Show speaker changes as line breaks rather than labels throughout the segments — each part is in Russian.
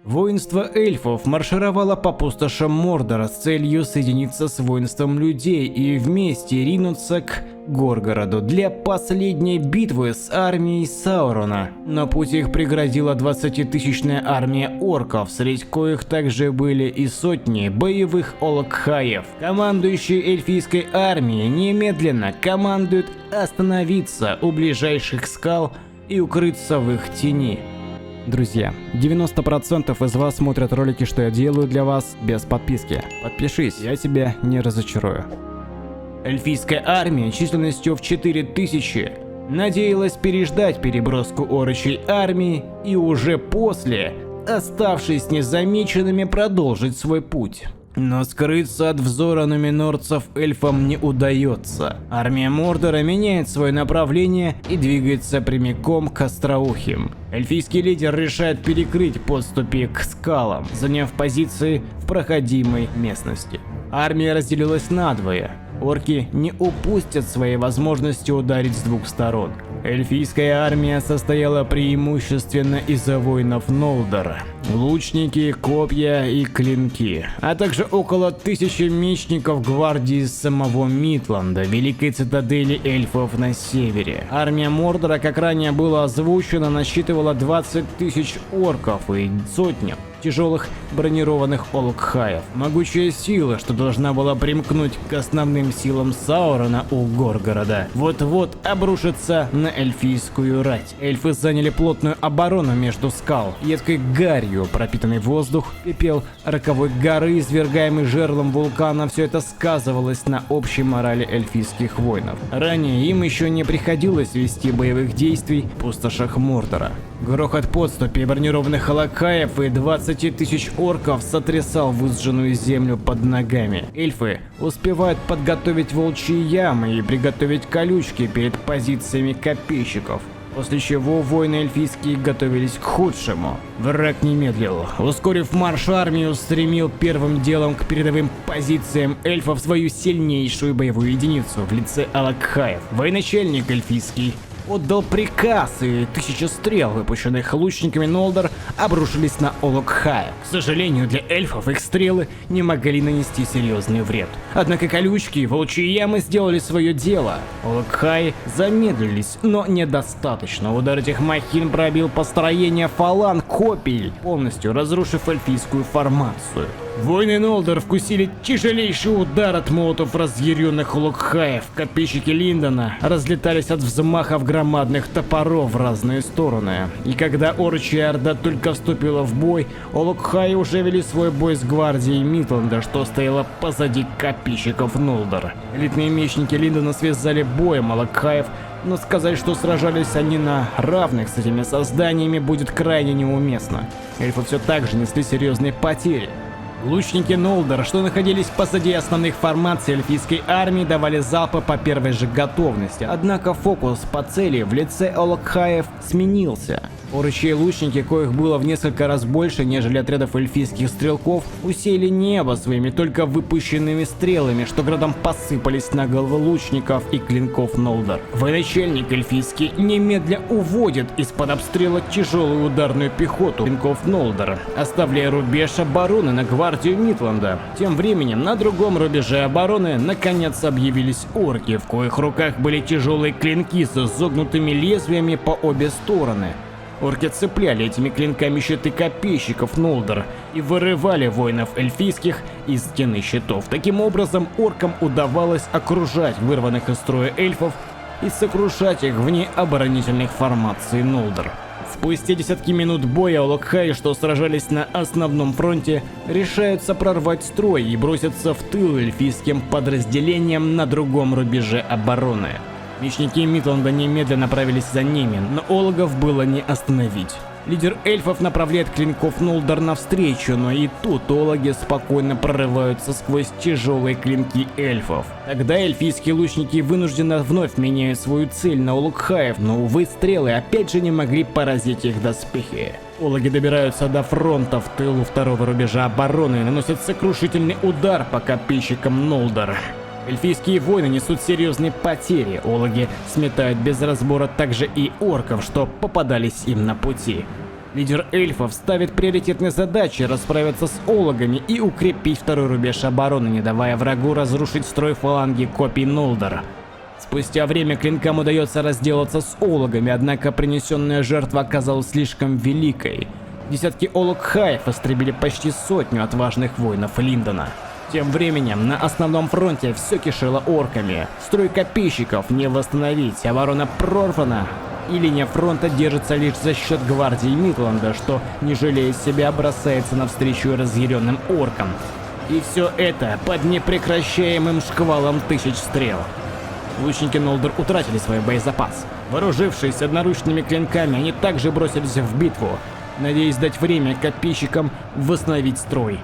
Воинство эльфов маршировало по пустошам Мордора с целью соединиться с воинством людей и вместе ринуться к Горгороду для последней битвы с армией Саурона. На пути их преградила 20-тысячная армия орков, среди коих также были и сотни боевых олокхаев. Командующий эльфийской армией немедленно командует остановиться у ближайших скал и укрыться в их тени.
Друзья, 90% из вас смотрят ролики, что я делаю для вас, без подписки. Подпишись, я тебя не разочарую.
Эльфийская армия численностью в 4000 надеялась переждать переброску орочей армии и уже после, оставшись незамеченными, продолжить свой путь. Но скрыться от взора нуминорцев эльфам не удается. Армия Мордора меняет свое направление и двигается прямиком к Остроухим. Эльфийский лидер решает перекрыть подступи к скалам, заняв позиции в проходимой местности. Армия разделилась надвое. Орки не упустят своей возможности ударить с двух сторон. Эльфийская армия состояла преимущественно из воинов Нолдора. Лучники, копья и клинки, а также около 1000 мечников гвардии самого Митланда, великой цитадели эльфов на севере. Армия Мордора, как ранее было озвучено, насчитывала 20 тысяч орков и сотню тяжелых бронированных олокхаев. Могучая сила, что должна была примкнуть к основным силам Саурона у Горгорода, вот-вот обрушится на эльфийскую рать. Эльфы заняли плотную оборону между скал. Едкой гарью пропитанный воздух, пепел роковой горы, извергаемый жерлом вулкана, все это сказывалось на общей морали эльфийских воинов. Ранее им еще не приходилось вести боевых действий в пустошах Мордора. Грохот подступи бронированных олокхаев и 20 тысяч орков сотрясал выжженную землю под ногами. Эльфы успевают подготовить волчьи ямы и приготовить колючки перед позициями копейщиков, после чего воины эльфийские готовились к худшему. Враг не медлил. Ускорив марш, армию стремил первым делом к передовым позициям эльфов свою сильнейшую боевую единицу в лице олокхаев. Военачальник эльфийский отдал приказ, и 1000 стрел, выпущенных лучниками Нолдор, обрушились на олокхаев. К сожалению, для эльфов их стрелы не могли нанести серьезный вред. Однако колючки и волчьи ямы сделали свое дело. Олокхаи замедлились, но недостаточно. Удар этих махин пробил построение фаланг копий, полностью разрушив эльфийскую формацию. Воины Нолдор вкусили тяжелейший удар от молотов разъяренных олокхаев. Копейщики Линдона разлетались от взмахов громадных топоров в разные стороны. И когда орчья орда только вступила в бой, олокхаи уже вели свой бой с гвардией Митланда, что стояла позади копейщиков Нолдор. Элитные мечники Линдона связали боем олокхаев, но сказать, что сражались они на равных с этими созданиями, будет крайне неуместно. Эльфы все так же несли серьезные потери. Лучники Нолдор, что находились позади основных формаций эльфийской армии, давали залпы по первой же готовности. Однако фокус по цели в лице олокхаев сменился. Орочьи лучники, коих было в несколько раз больше, нежели отрядов эльфийских стрелков, усеяли небо своими только выпущенными стрелами, что градом посыпались на головы лучников и клинков Нолдор. Военачальник эльфийский немедля уводит из-под обстрела тяжелую ударную пехоту клинков Нолдор, оставляя рубеж обороны на гвардию Митланда. Тем временем на другом рубеже обороны наконец объявились орки, в коих руках были тяжелые клинки с изогнутыми лезвиями по обе стороны. Орки цепляли этими клинками щиты копейщиков Нолдор и вырывали воинов эльфийских из стены щитов. Таким образом, оркам удавалось окружать вырванных из строя эльфов и сокрушать их вне оборонительных формаций Нолдор. Спустя десятки минут боя олокхаи, что сражались на основном фронте, решаются прорвать строй и бросятся в тыл эльфийским подразделениям на другом рубеже обороны. Мечники Митланда немедленно направились за ними, но ологов было не остановить. Лидер эльфов направляет клинков Нолдор навстречу, но и тут ологи спокойно прорываются сквозь тяжелые клинки эльфов. Тогда эльфийские лучники вынужденно вновь меняют свою цель на олокхаев, но, увы, стрелы опять же не могли поразить их доспехи. Ологи добираются до фронта в тылу второго рубежа обороны и наносят сокрушительный удар по копейщикам Нолдор. Эльфийские воины несут серьезные потери, ологи сметают без разбора также и орков, что попадались им на пути. Лидер эльфов ставит приоритетной задачей расправиться с ологами и укрепить второй рубеж обороны, не давая врагу разрушить строй фаланги копий Нолдор. Спустя время клинкам удается разделаться с ологами, однако принесенная жертва оказалась слишком великой. Десятки олог-хаев истребили почти сотню отважных воинов Линдона. Тем временем на основном фронте все кишело орками. Строй копейщиков не восстановить, оборона прорвана. И линия фронта держится лишь за счет гвардии Мидланда, что, не жалея себя, бросается навстречу разъяренным оркам. И все это под непрекращаемым шквалом тысяч стрел. Лучники Нолдор утратили свой боезапас. Вооружившись одноручными клинками, они также бросились в битву, надеясь дать время копейщикам восстановить строй.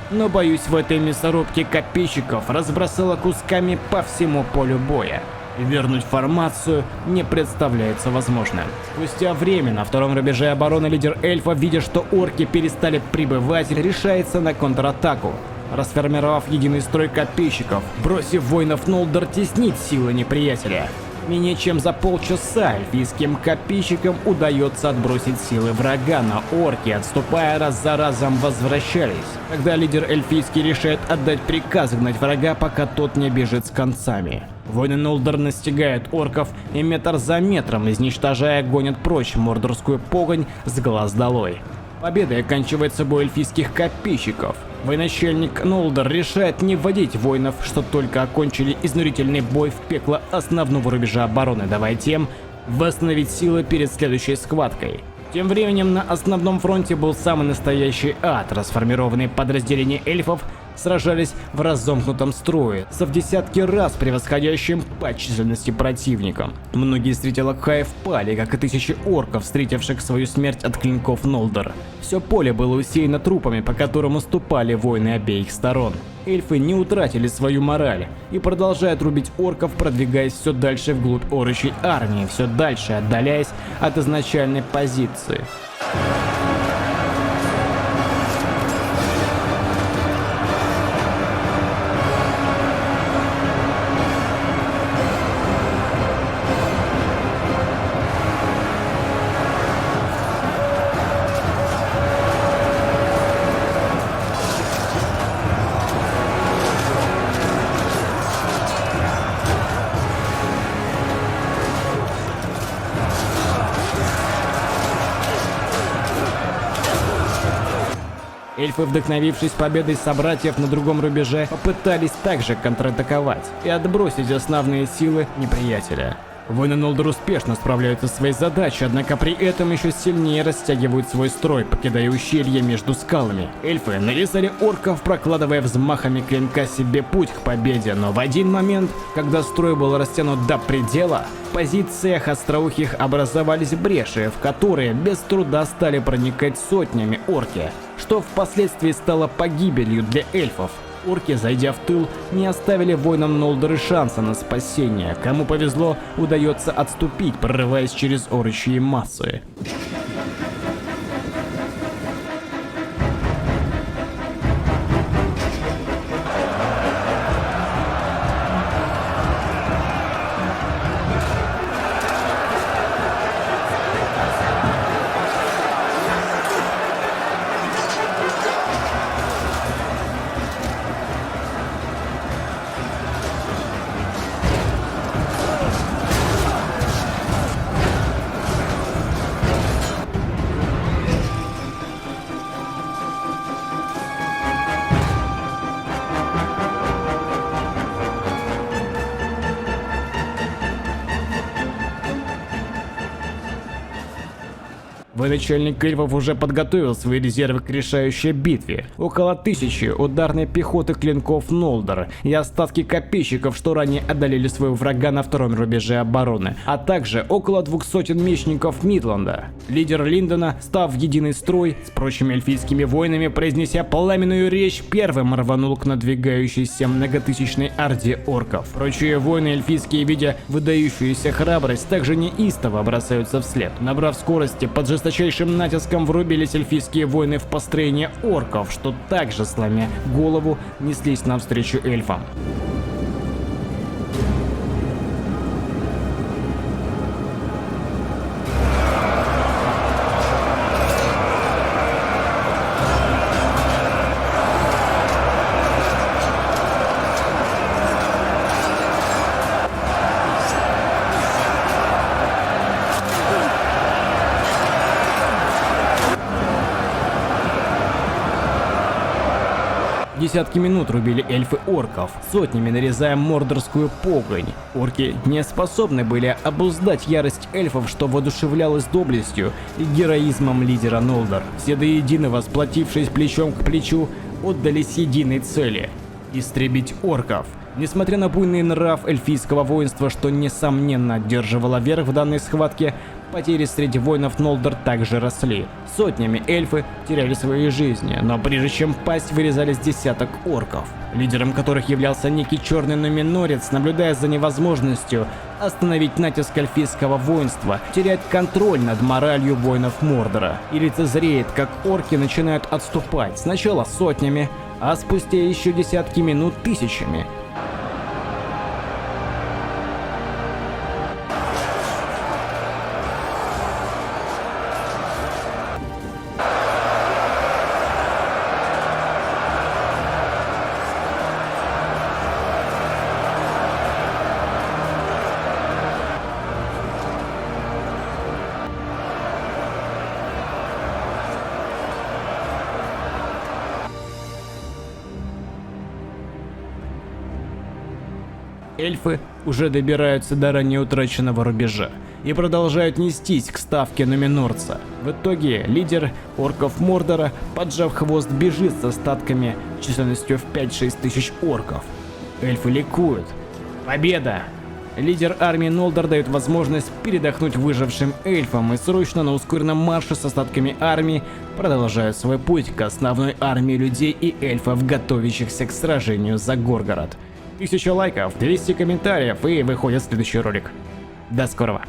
Но, боюсь, в этой мясорубке копейщиков разбросало кусками по всему полю боя. Вернуть формацию не представляется возможным. Спустя время на втором рубеже обороны лидер эльфа, видя, что орки перестали прибывать, решается на контратаку. Расформировав единый строй копейщиков, бросив воинов Нолдор теснить силы неприятеля. Менее чем за полчаса эльфийским копейщикам удается отбросить силы врага, но орки, отступая раз за разом, возвращались. Тогда лидер эльфийский решает отдать приказ гнать врага, пока тот не бежит с концами. Воины Нолдор настигают орков и метр за метром, изничтожая, гонят прочь мордорскую погонь с глаз долой. Победой оканчивается бой эльфийских копейщиков. Военачальник Нолдор решает не вводить воинов, что только окончили изнурительный бой в пекло основного рубежа обороны, давая тем восстановить силы перед следующей схваткой. Тем временем на основном фронте был самый настоящий ад. Расформированные подразделения эльфов сражались в разомкнутом строе, со в десятки раз превосходящим по численности противником. Многие среди лакхаев пали, как и тысячи орков, встретивших свою смерть от клинков Нолдор. Все поле было усеяно трупами, по которым уступали воины обеих сторон. Эльфы не утратили свою мораль и продолжают рубить орков, продвигаясь все дальше вглубь орочей армии, все дальше отдаляясь от изначальной позиции. Эльфы, вдохновившись победой собратьев на другом рубеже, попытались также контратаковать и отбросить основные силы неприятеля. Воины Нолдор успешно справляются со своей задачей, однако при этом еще сильнее растягивают свой строй, покидая ущелье между скалами. Эльфы нарезали орков, прокладывая взмахами клинка себе путь к победе, но в один момент, когда строй был растянут до предела, в позициях остроухих образовались бреши, в которые без труда стали проникать сотнями орки, что впоследствии стало погибелью для эльфов. Орки, зайдя в тыл, не оставили воинам Нолдор шанса на спасение. Кому повезло, удается отступить, прорываясь через орочьи массы. Военачальник эльфов уже подготовил свои резервы к решающей битве. Около 1000 ударной пехоты клинков Нолдор и остатки копейщиков, что ранее одолели своего врага на втором рубеже обороны, а также около 200 мечников Мидланда. Лидер Линдона, став в единый строй с прочими эльфийскими воинами, произнеся пламенную речь, первым рванул к надвигающейся многотысячной орде орков. Прочие воины эльфийские, видя выдающуюся храбрость, также неистово бросаются вслед. Набрав скорости, под жесточайшим натиском врубились эльфийские воины в построение орков, что также, сломя голову, неслись навстречу эльфам. Десятки минут рубили эльфы орков, сотнями нарезая мордорскую погонь. Орки не способны были обуздать ярость эльфов, что воодушевлялось доблестью и героизмом лидера Нолдор. Все до единого, сплотившись плечом к плечу, отдались единой цели – истребить орков. Несмотря на буйный нрав эльфийского воинства, что несомненно одерживало верх в данной схватке, потери среди воинов Нолдор также росли. Сотнями эльфы теряли свои жизни, но прежде чем пасть, вырезались десяток орков, лидером которых являлся некий черный нуминорец, наблюдая за невозможностью остановить натиск эльфийского воинства, теряет контроль над моралью воинов Мордора и лицезреет, как орки начинают отступать, сначала сотнями, а спустя еще десятки минут тысячами. Эльфы уже добираются до ранее утраченного рубежа и продолжают нестись к ставке нуминорца. В итоге лидер орков Мордора, поджав хвост, бежит с остатками численностью в 5-6 тысяч орков. Эльфы ликуют. Победа! Лидер армии Нолдор дает возможность передохнуть выжившим эльфам и срочно на ускоренном марше с остатками армии продолжают свой путь к основной армии людей и эльфов, готовящихся к сражению за Горгород. 1000 лайков, 200 комментариев и выходит следующий ролик. До скорого!